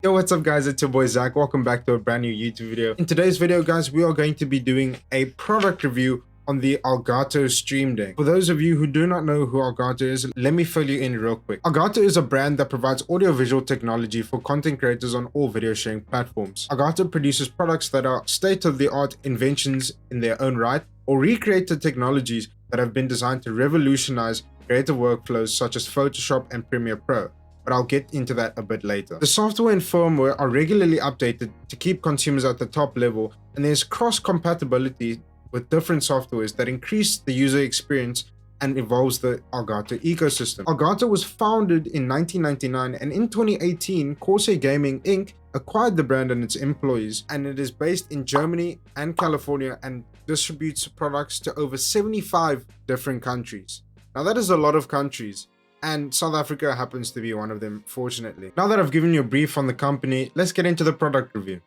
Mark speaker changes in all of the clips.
Speaker 1: Yo, what's up guys, it's your boy Zach. Welcome back to a brand new YouTube video. In today's video guys, we are going to be doing a product review on the Elgato Stream Deck. For those of you who do not know who Elgato is, let me fill you in real quick. Elgato is a brand that provides audiovisual technology for content creators on all video sharing platforms. Elgato produces products that are state-of-the-art inventions in their own right, or recreated technologies that have been designed to revolutionize creative workflows such as Photoshop and Premiere Pro. But I'll get into that a bit later. The software and firmware are regularly updated to keep consumers at the top level, and there's cross-compatibility with different softwares that increase the user experience and evolves the Elgato ecosystem. Elgato was founded in 1999, and in 2018, Corsair Gaming Inc. acquired the brand and its employees, and it is based in Germany and California and distributes products to over 75 different countries. Now that is a lot of countries, and South Africa happens to be one of them, fortunately. Now that I've given you a brief on the company, let's get into the product review.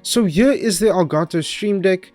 Speaker 1: So here is the Elgato Stream Deck.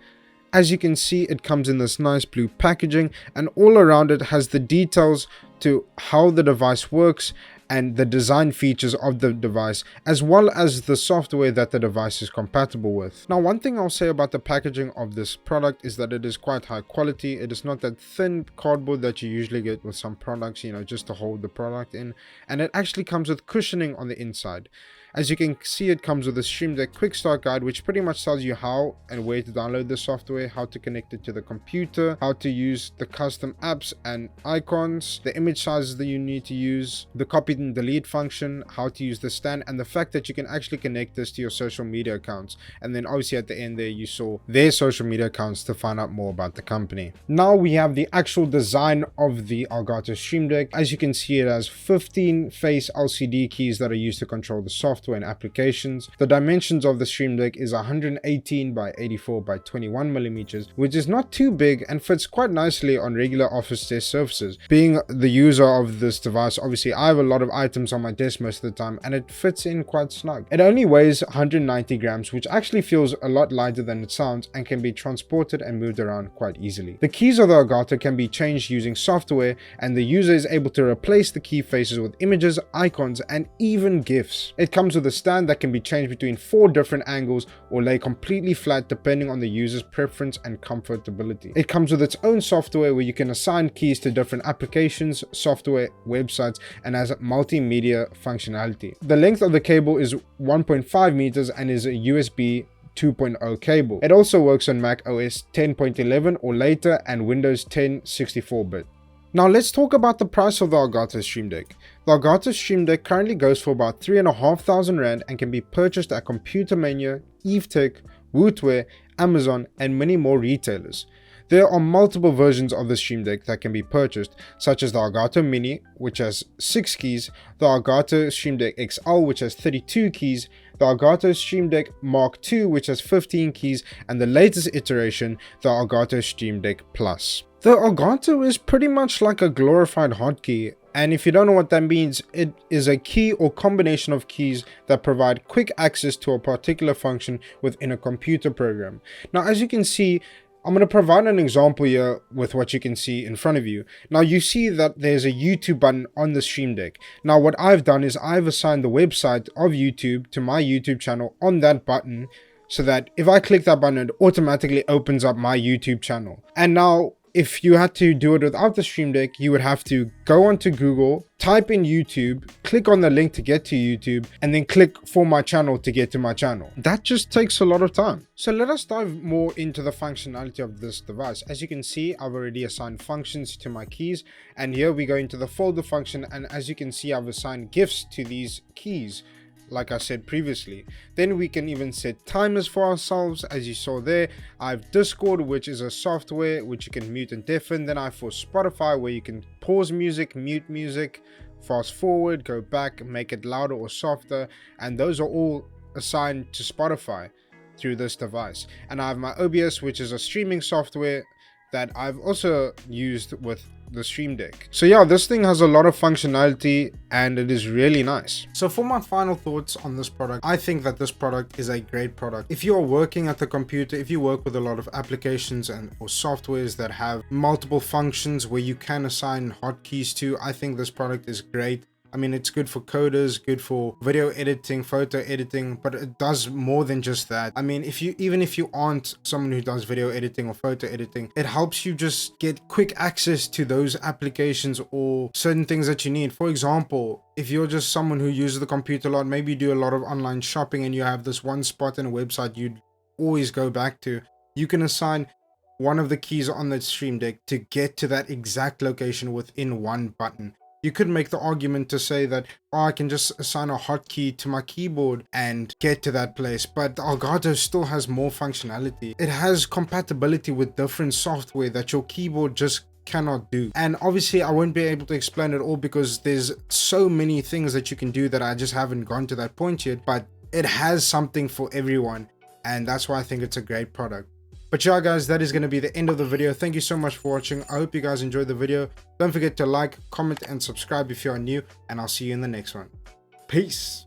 Speaker 1: As you can see, it comes in this nice blue packaging, and all around it has the details to how the device works and the design features of the device, as well as the software that the device is compatible with. Now, one thing I'll say about the packaging of this product is that it is quite high quality. It is not that thin cardboard that you usually get with some products, just to hold the product in, and it actually comes with cushioning on the inside. As you can see, it comes with a Stream Deck Quick Start Guide, which pretty much tells you how and where to download the software, how to connect it to the computer, how to use the custom apps and icons, the image sizes that you need to use, the copy and delete function, how to use the stand, and the fact that you can actually connect this to your social media accounts. And then obviously at the end there, you saw their social media accounts to find out more about the company. Now we have the actual design of the Elgato Stream Deck. As you can see, it has 15 face LCD keys that are used to control the software and applications. The dimensions of the Stream Deck is 118 by 84 by 21 millimeters, which is not too big and fits quite nicely on regular office desk surfaces. Being the user of this device, obviously I have a lot of items on my desk most of the time, and it fits in quite snug. It only weighs 190 grams, which actually feels a lot lighter than it sounds and can be transported and moved around quite easily. The keys of the Elgato can be changed using software, and the user is able to replace the key faces with images, icons, and even GIFs. It comes with a stand that can be changed between 4 different angles or lay completely flat depending on the user's preference and comfortability. It comes with its own software where you can assign keys to different applications, software, websites, and has multimedia functionality. The length of the cable is 1.5 meters and is a USB 2.0 cable. It also works on Mac OS 10.11 or later and Windows 10 64-bit. Now let's talk about the price of the Elgato Stream Deck. The Elgato Stream Deck currently goes for about 3,500 Rand and can be purchased at Computer Mania, EveTech, Wootware, Amazon, and many more retailers. There are multiple versions of the Stream Deck that can be purchased, such as the Elgato Mini, which has 6 keys, the Elgato Stream Deck XL, which has 32 keys, the Elgato Stream Deck Mark II, which has 15 keys, and the latest iteration, the Elgato Stream Deck Plus. The Elgato is pretty much like a glorified hotkey, and if you don't know what that means, it is a key or combination of keys that provide quick access to a particular function within a computer program. Now, as you can see, I'm going to provide an example here with what you can see in front of you. Now you see that there's a YouTube button on the Stream Deck. Now what I've done is I've assigned the website of YouTube to my YouTube channel on that button, so that if I click that button, it automatically opens up my YouTube channel. And now if you had to do it without the Stream Deck, you would have to go onto Google, type in YouTube, click on the link to get to YouTube, and then click for my channel to get to my channel. That just takes a lot of time. So let us dive more into the functionality of this device. As you can see, I've already assigned functions to my keys, and here we go into the folder function, and as you can see, I've assigned GIFs to these keys, like I said previously. Then we can even set timers for ourselves. As you saw there, I have Discord, which is a software which you can mute and deafen. Then I have for Spotify, where you can pause music, mute music, fast forward, go back, make it louder or softer, and those are all assigned to Spotify through this device. And I have my OBS, which is a streaming software that I've also used with the Stream Deck. So yeah, this thing has a lot of functionality and it is really nice. So for my final thoughts on this product, I think that this product is a great product. If you are working at the computer, if you work with a lot of applications or softwares that have multiple functions where you can assign hotkeys to, I think this product is great. I mean, it's good for coders, good for video editing, photo editing, but it does more than just that. I mean, even if you aren't someone who does video editing or photo editing, it helps you just get quick access to those applications or certain things that you need. For example, if you're just someone who uses the computer a lot, maybe you do a lot of online shopping and you have this one spot in a website you'd always go back to, you can assign one of the keys on that Stream Deck to get to that exact location within one button. You could make the argument to say that, oh, I can just assign a hotkey to my keyboard and get to that place, but the Elgato still has more functionality. It has compatibility with different software that your keyboard just cannot do. And obviously I won't be able to explain it all because there's so many things that you can do that I just haven't gone to that point yet, but it has something for everyone, and that's why I think it's a great product. But yeah guys, that is going to be the end of the video. Thank you so much for watching. I hope you guys enjoyed the video. Don't forget to like, comment and subscribe if you are new, and I'll see you in the next one. Peace.